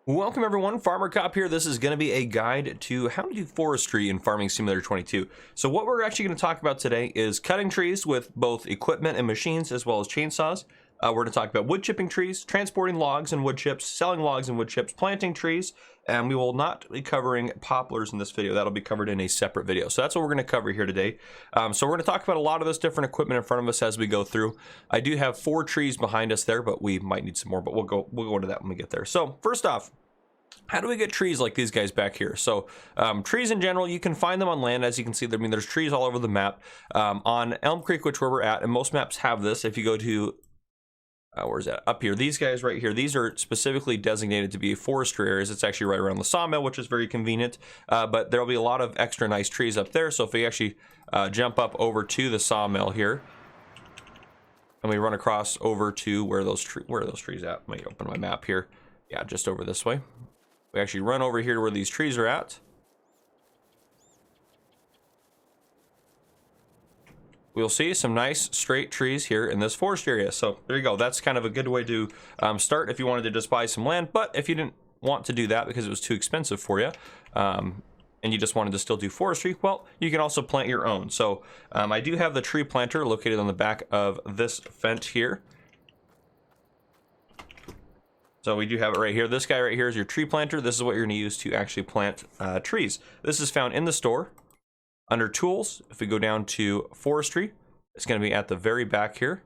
Welcome everyone, Farmer Cop here. This is going to be a guide to how to do forestry in Farming Simulator 22. So what we're actually going to talk about today is cutting trees with both equipment and machines as well as chainsaws. We're going to talk about wood chipping trees, transporting logs and wood chips, selling logs and wood chips, planting trees, and we will not be covering poplars in this video. That'll be covered in a separate video. So that's what we're going to cover here today. So we're going to talk about a lot of this different equipment in front of us as we go through. I do have 4 trees behind us there, but we might need some more, but we'll go into that when we get there. So first off, how do we get trees like these guys back here? So trees in general, you can find them on land. As you can see, there's trees all over the map. On Elm Creek, which where we're at, and most maps have this. If you go to, where's that? Up here, these guys right here, these are specifically designated to be forestry areas. It's actually right around the sawmill, which is very convenient. But there'll be a lot of extra nice trees up there. So if we actually jump up over to the sawmill here, and we run across over to where are those trees at? Let me open my map here. Yeah, just over this way. We actually run over here to where these trees are at. We'll see some nice straight trees here in this forest area. So there you go. That's kind of a good way to start if you wanted to just buy some land. But if you didn't want to do that because it was too expensive for you, and you just wanted to still do forestry, well, you can also plant your own. So I do have the tree planter located on the back of this fence here. So we do have it right here. This guy right here is your tree planter. This is what you're going to use to actually plant trees. This is found in the store under tools. If we go down to forestry, it's going to be at the very back here.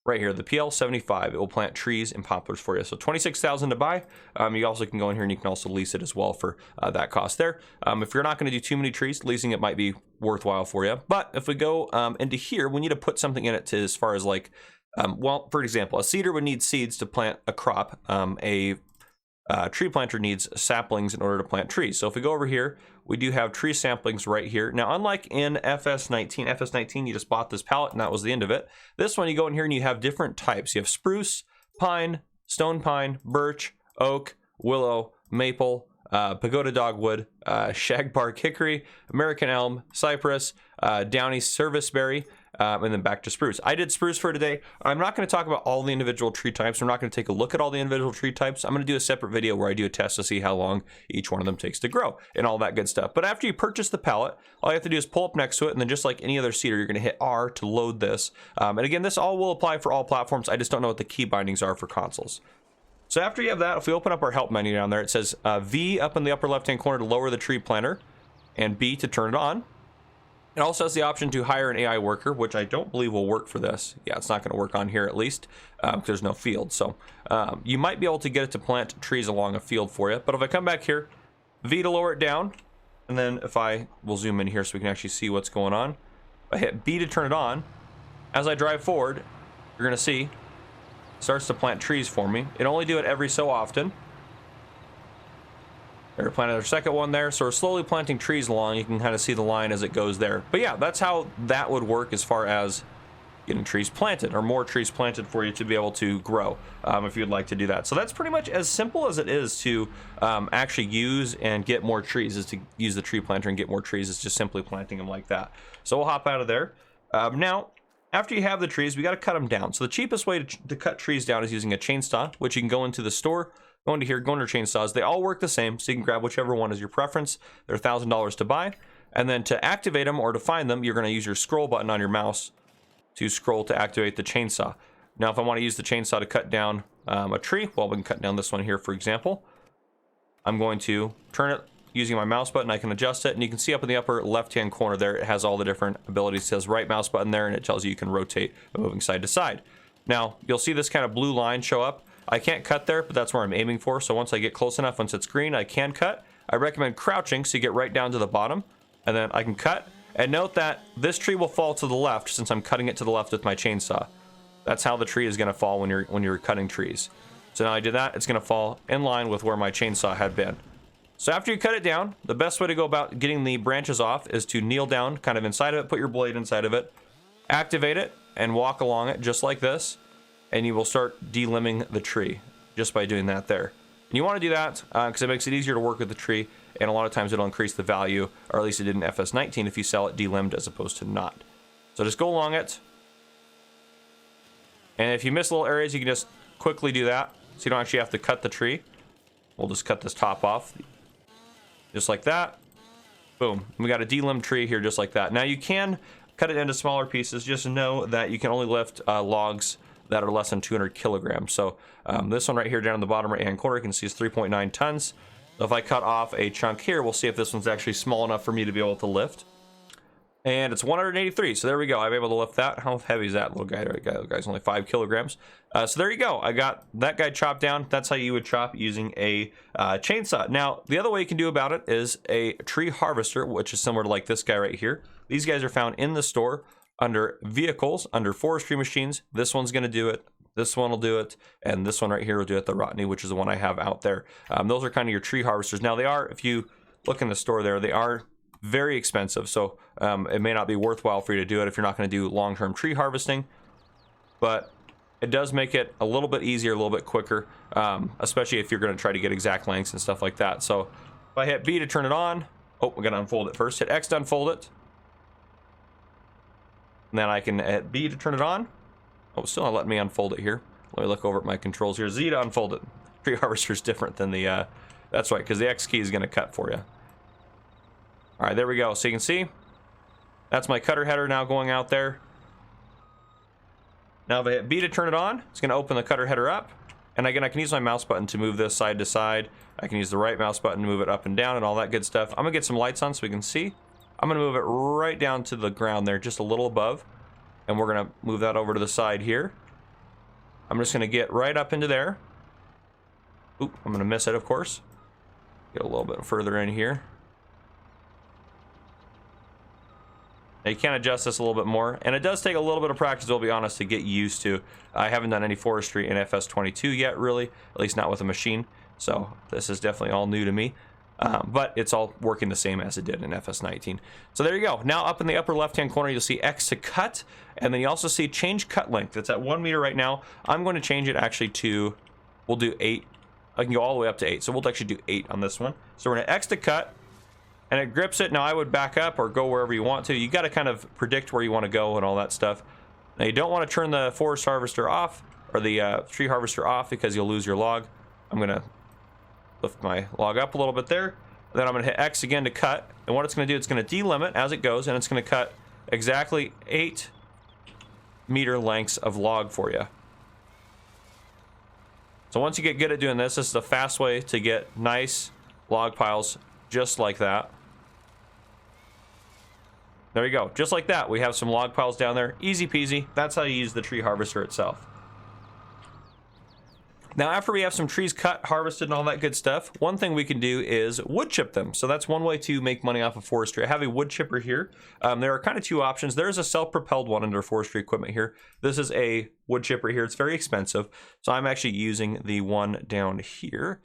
Right here, the PL75. It will plant trees and poplars for you. So $26,000 to buy. You also can go in here and you can also lease it as well for that cost there. If you're not going to do too many trees, leasing it might be worthwhile for you. But if we go into here, we need to put something in it to as far as like, well, for example, a cedar would need seeds to plant a crop. A tree planter needs saplings in order to plant trees. So if we go over here, we do have tree saplings right here. Now, unlike in FS19, you just bought this pallet and that was the end of it. This one, you go in here and you have different types. You have spruce, pine, stone pine, birch, oak, willow, maple, pagoda dogwood, shagbark hickory, American elm, cypress, downy serviceberry, and then back to spruce. I did spruce for today. I'm not going to talk about all the individual tree types. We're not going to take a look at all the individual tree types. I'm going to do a separate video where I do a test to see how long each one of them takes to grow and all that good stuff. But after you purchase the pallet, all you have to do is pull up next to it, and then just like any other cedar, you're going to hit R to load this. And again, this all will apply for all platforms. I just don't know what the key bindings are for consoles. So after you have that, if we open up our help menu down there, it says V up in the upper left-hand corner to lower the tree planter, and B to turn it on. It also has the option to hire an AI worker, which I don't believe will work for this. Yeah, it's not going to work on here at least, because there's no field. So you might be able to get it to plant trees along a field for you. But if I come back here, V to lower it down, and then if we'll zoom in here so we can actually see what's going on. I hit B to turn it on. As I drive forward, you're going to see it starts to plant trees for me. It only do it every so often. They're planting their second one there, so we're slowly planting trees along. You can kind of see the line as it goes there. But yeah, that's how that would work as far as getting trees planted, or more trees planted for you to be able to grow, if you'd like to do that. So that's pretty much as simple as it is to actually use and get more trees, is to use the tree planter and get more trees. It's just simply planting them like that. So we'll hop out of there. Now, after you have the trees, we got to cut them down. So the cheapest way to cut trees down is using a chainsaw, which you can go into the store, go into here, go into chainsaws. They all work the same, so you can grab whichever one is your preference. They're $1,000 to buy. And then to activate them or to find them, you're going to use your scroll button on your mouse to scroll to activate the chainsaw. Now, if I want to use the chainsaw to cut down a tree, well, we can cut down this one here, for example. I'm going to turn it using my mouse button. I can adjust it, and you can see up in the upper left-hand corner there, it has all the different abilities. It says right mouse button there, and it tells you can rotate by moving side to side. Now, you'll see this kind of blue line show up. I can't cut there, but that's where I'm aiming for. So once I get close enough, once it's green, I can cut. I recommend crouching so you get right down to the bottom, and then I can cut. And note that this tree will fall to the left since I'm cutting it to the left with my chainsaw. That's how the tree is going to fall when you're cutting trees. So now I did that, it's going to fall in line with where my chainsaw had been. So after you cut it down, the best way to go about getting the branches off is to kneel down kind of inside of it, put your blade inside of it, activate it, and walk along it just like this. And you will start delimbing the tree just by doing that there. And you want to do that because it makes it easier to work with the tree, and a lot of times it'll increase the value, or at least it did in FS19 if you sell it delimbed as opposed to not. So just go along it. And if you miss little areas, you can just quickly do that, so you don't actually have to cut the tree. We'll just cut this top off, just like that. Boom. We got a delimb tree here just like that. Now you can cut it into smaller pieces. Just know that you can only lift logs that are less than 200 kilograms. So this one right here down in the bottom right hand corner, you can see is 3.9 tons. So if I cut off a chunk here, we'll see if this one's actually small enough for me to be able to lift. And it's 183, so there we go. I'm able to lift that. How heavy is that little guy? Right, little guy's only 5 kilograms. So there you go. I got that guy chopped down. That's how you would chop using a chainsaw. Now, the other way you can do about it is a tree harvester, which is similar to like this guy right here. These guys are found in the store under vehicles, under forestry machines. This one's going to do it. This one will do it, and this one right here will do it, the Rotney, which is the one I have out there. Those are kind of your tree harvesters. Now, they are, if you look in the store there, they are very expensive, so it may not be worthwhile for you to do it if you're not going to do long-term tree harvesting, but it does make it a little bit easier, a little bit quicker, especially if you're going to try to get exact lengths and stuff like that. So if I hit B to turn it on, oh, we're going to unfold it first. Hit X to unfold it, and then I can hit B to turn it on. Oh, still not letting me unfold it here. Let me look over at my controls here. Z to unfold it. Tree harvester is different than the that's right, because the X key is going to cut for you. All right, there we go. So you can see that's my cutter header now going out there. Now if I hit B to turn it on, it's going to open the cutter header up. And again, I can use my mouse button to move this side to side. I can use the right mouse button to move it up and down and all that good stuff. I'm going to get some lights on so we can see. I'm going to move it right down to the ground there, just a little above. And we're going to move that over to the side here. I'm just going to get right up into there. Oop, I'm going to miss it, of course. Get a little bit further in here. Now you can adjust this a little bit more, and it does take a little bit of practice, I'll be honest, to get used to. I haven't done any forestry in FS22 yet, really, at least not with a machine, so this is definitely all new to me. But it's all working the same as it did in FS19. So there you go. Now up in the upper left-hand corner, you'll see X to cut, and then you also see change cut length. It's at 1 meter right now. I'm going to change it actually to, we'll do 8. I can go all the way up to 8, so we'll actually do 8 on this one. So we're going to X to cut. And it grips it. Now I would back up or go wherever you want to. You got to kind of predict where you want to go and all that stuff. Now you don't want to turn the forest harvester off or the tree harvester off because you'll lose your log. I'm going to lift my log up a little bit there. Then I'm going to hit X again to cut. And what it's going to do, it's going to delimit as it goes, and it's going to cut exactly 8 meter lengths of log for you. So once you get good at doing this, this is a fast way to get nice log piles just like that. There you go. Just like that. We have some log piles down there. Easy peasy. That's how you use the tree harvester itself. Now, after we have some trees cut, harvested, and all that good stuff, one thing we can do is wood chip them. So that's one way to make money off of forestry. I have a wood chipper here. There are kind of 2 options. There's a self-propelled one under forestry equipment here. This is a wood chipper here. It's very expensive. So I'm actually using the one down here.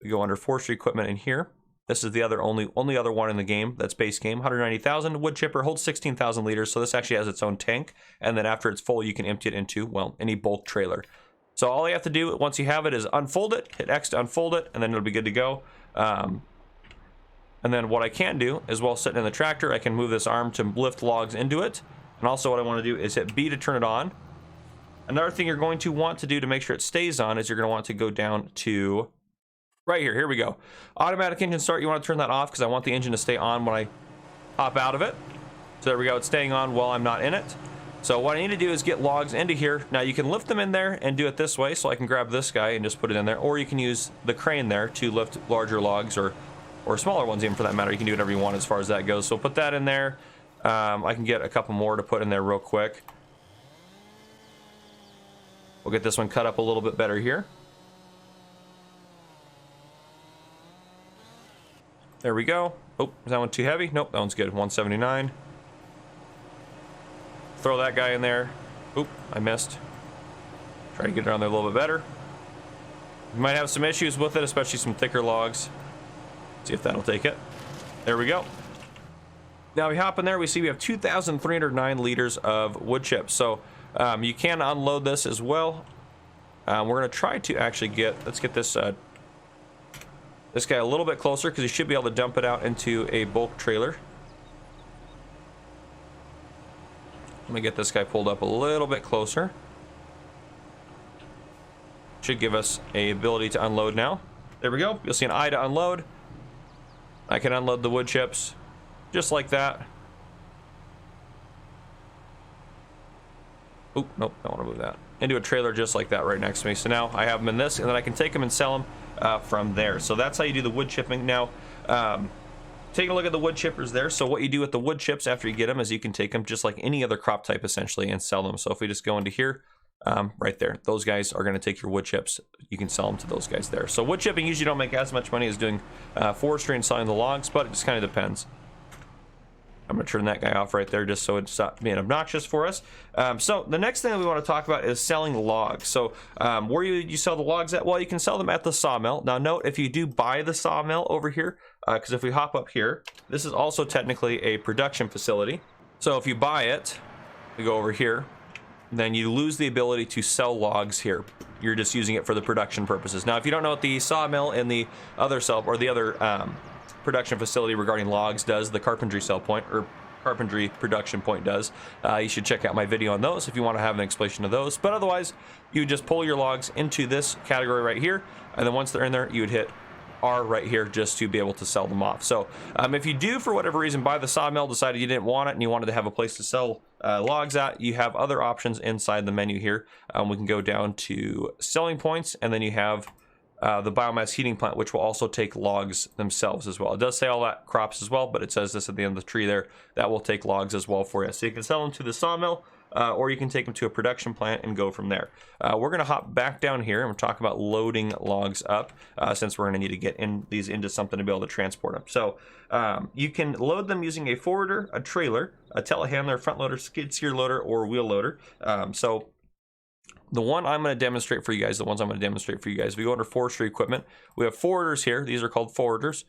We go under forestry equipment in here. This is the only other one in the game that's base game. 190,000 wood chipper, holds 16,000 liters. So this actually has its own tank. And then after it's full, you can empty it into, well, any bulk trailer. So all you have to do once you have it is unfold it, hit X to unfold it, and then it'll be good to go. And then what I can do is while sitting in the tractor, I can move this arm to lift logs into it. And also what I want to do is hit B to turn it on. Another thing you're going to want to do to make sure it stays on is you're going to want to go down to right here. Here we go. Automatic engine start. You want to turn that off because I want the engine to stay on when I hop out of it. So there we go. It's staying on while I'm not in it. So what I need to do is get logs into here. Now you can lift them in there and do it this way. So I can grab this guy and just put it in there. Or you can use the crane there to lift larger logs or smaller ones even for that matter. You can do whatever you want as far as that goes. So put that in there. I can get a couple more to put in there real quick. We'll get this one cut up a little bit better here. There we go. Oh, is that one too heavy? Nope, that one's good. 179. Throw that guy in there. Oop, I missed. Try to get it on there a little bit better. You might have some issues with it, especially some thicker logs. See if that'll take it. There we go. Now we hop in there, we see we have 2,309 liters of wood chips. So you can unload this as well. We're going to try to actually let's get this guy a little bit closer because you should be able to dump it out into a bulk trailer. Let me get this guy pulled up a little bit closer. Should give us a ability to unload now. There we go. You'll see an I to unload. I can unload the wood chips just like that. Oh, nope, don't want to move that. Into a trailer just like that right next to me. So now I have them in this, and then I can take them and sell them from there. So that's how you do the wood chipping. Now, take a look at the wood chippers there. So what you do with the wood chips after you get them is you can take them just like any other crop type essentially and sell them. So if we just go into here, right there, those guys are going to take your wood chips. You can sell them to those guys there. So wood chipping usually don't make as much money as doing forestry and selling the logs, but it just kind of depends. I'm going to turn that guy off right there just so it's not being obnoxious for us. So the next thing that we want to talk about is selling logs. So where you sell the logs at? Well, you can sell them at the sawmill. Now note, if you do buy the sawmill over here, because if we hop up here, this is also technically a production facility. So if you buy it, we go over here, then you lose the ability to sell logs here. You're just using it for the production purposes. Now, if you don't know what the sawmill and the other production facility regarding logs does, the carpentry sell point or carpentry production point does, you should check out my video on those if you want to have an explanation of those. But otherwise, you just pull your logs into this category right here, and then once they're in there, you would hit R right here just to be able to sell them off. So if you do for whatever reason buy the sawmill, decided you didn't want it and you wanted to have a place to sell logs at, you have other options inside the menu here. We can go down to selling points, and then you have the biomass heating plant, which will also take logs themselves as well. It does say all that crops as well, but it says this at the end of the tree there, that will take logs as well for you. So you can sell them to the sawmill, or you can take them to a production plant and go from there. We're going to hop back down here and we'll talk about loading logs up, since we're going to need to get these into something to be able to transport them. So you can load them using a forwarder, a trailer, a telehandler, front loader, skid steer loader, or wheel loader. So the one I'm going to demonstrate for you guys, if we go under forestry equipment, we have forwarders here. These are called forwarders.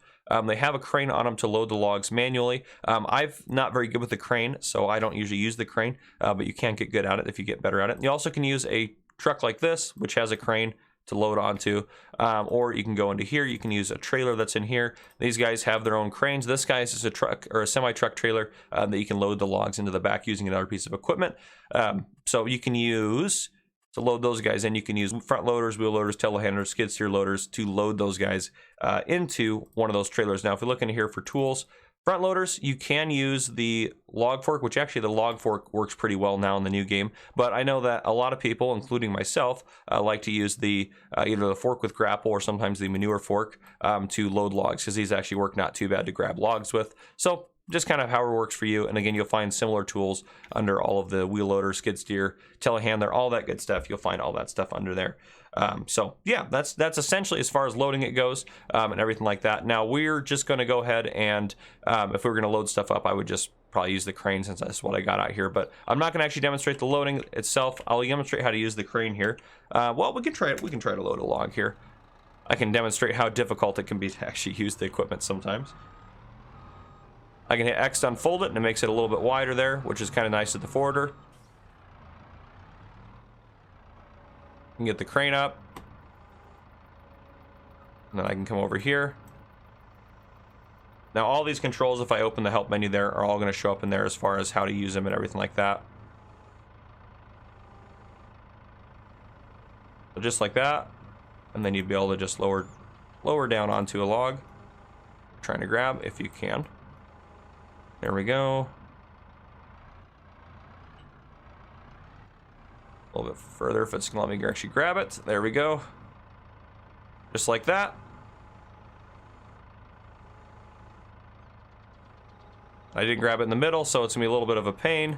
They have a crane on them to load the logs manually. I'm not very good with the crane, so I don't usually use the crane, but you can get good at it if you get better at it. You also can use a truck like this, which has a crane to load onto, or you can go into here. You can use a trailer that's in here. These guys have their own cranes. This guy is just a truck or a semi-truck trailer that you can load the logs into the back using another piece of equipment. So you can use, to load those guys in, you can use front loaders, wheel loaders, telehandlers, skid steer loaders to load those guys into one of those trailers. Now, if we look in here for tools, front loaders, you can use the log fork, which actually the log fork works pretty well now in the new game. But I know that a lot of people, including myself, like to use the either the fork with grapple or sometimes the manure fork to load logs, because these actually work not too bad to grab logs with. So just kind of how it works for you. And again, you'll find similar tools under all of the wheel loader, skid steer, telehandler, all that good stuff. You'll find all that stuff under there. So yeah, that's essentially as far as loading it goes, and everything like that. Now we're just going to go ahead and if we were going to load stuff up, I would just probably use the crane since that's what I got out here. But I'm not going to actually demonstrate the loading itself. I'll demonstrate how to use the crane here. Well, we can try it. We can try to load a log here. I can demonstrate how difficult it can be to actually use the equipment sometimes. I can hit X to unfold it, and it makes it a little bit wider there, which is kind of nice at the forwarder. I can get the crane up. And then I can come over here. Now all these controls, if I open the help menu there, are all going to show up in there as far as how to use them and everything like that. So just like that. And then you'd be able to just lower down onto a log. Trying to grab if you can. There we go. A little bit further if it's gonna let me actually grab it. There we go. Just like that. I didn't grab it in the middle, so it's gonna be a little bit of a pain,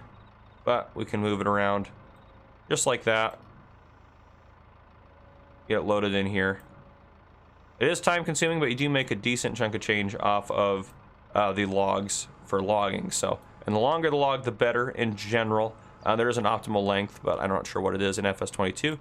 but we can move it around just like that. Get it loaded in here. It is time consuming, but you do make a decent chunk of change off of the logs for logging. So, and the longer the log, the better in general. There is an optimal length, but I'm not sure what it is in FS22.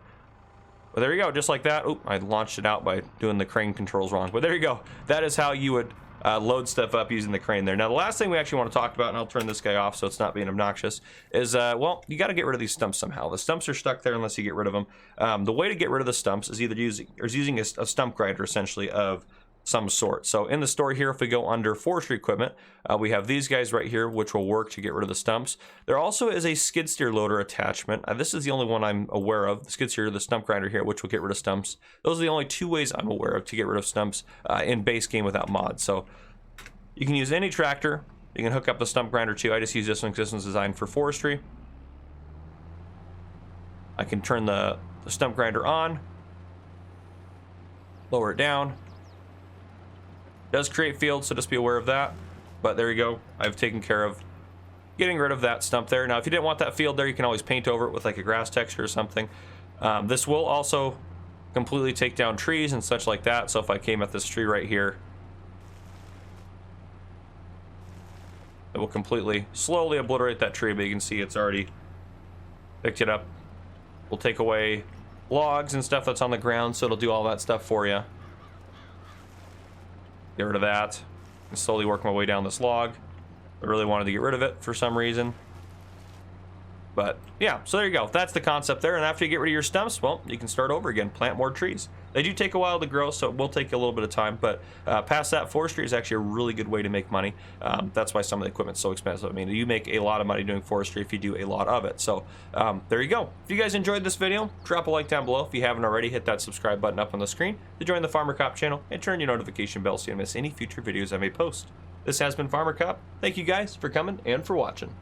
But there you go, just like that. Oop, I launched it out by doing the crane controls wrong. But there you go. That is how you would load stuff up using the crane there. Now, the last thing we actually want to talk about, and I'll turn this guy off so it's not being obnoxious, is, well, you got to get rid of these stumps somehow. The stumps are stuck there unless you get rid of them. The way to get rid of the stumps is either using a stump grinder, essentially, of some sort. So in the store here, if we go under forestry equipment, we have these guys right here, which will work to get rid of the stumps. There also is a skid steer loader attachment. This is the only one I'm aware of. The skid steer, the stump grinder here, which will get rid of stumps. Those are the only two ways I'm aware of to get rid of stumps in base game without mods. So you can use any tractor. You can hook up the stump grinder too. I just use this one because this one's designed for forestry. I can turn the stump grinder on, lower it down. Does create fields, so just be aware of that. But there you go. I've taken care of getting rid of that stump there. Now, if you didn't want that field there, you can always paint over it with like a grass texture or something. This will also completely take down trees and such like that. So if I came at this tree right here, it will completely, slowly obliterate that tree, but you can see it's already picked it up. We'll take away logs and stuff that's on the ground, so it'll do all that stuff for you. Get rid of that. And slowly work my way down this log. I really wanted to get rid of it for some reason. But yeah, so there you go. That's the concept there. And after you get rid of your stumps, well, you can start over again, plant more trees. They do take a while to grow, so it will take a little bit of time. But past that, forestry is actually a really good way to make money. That's why some of the equipment's so expensive. I mean, you make a lot of money doing forestry if you do a lot of it. So there you go. If you guys enjoyed this video, drop a like down below. If you haven't already, hit that subscribe button up on the screen to join the Farmer Cop channel and turn your notification bell so you don't miss any future videos I may post. This has been Farmer Cop. Thank you guys for coming and for watching.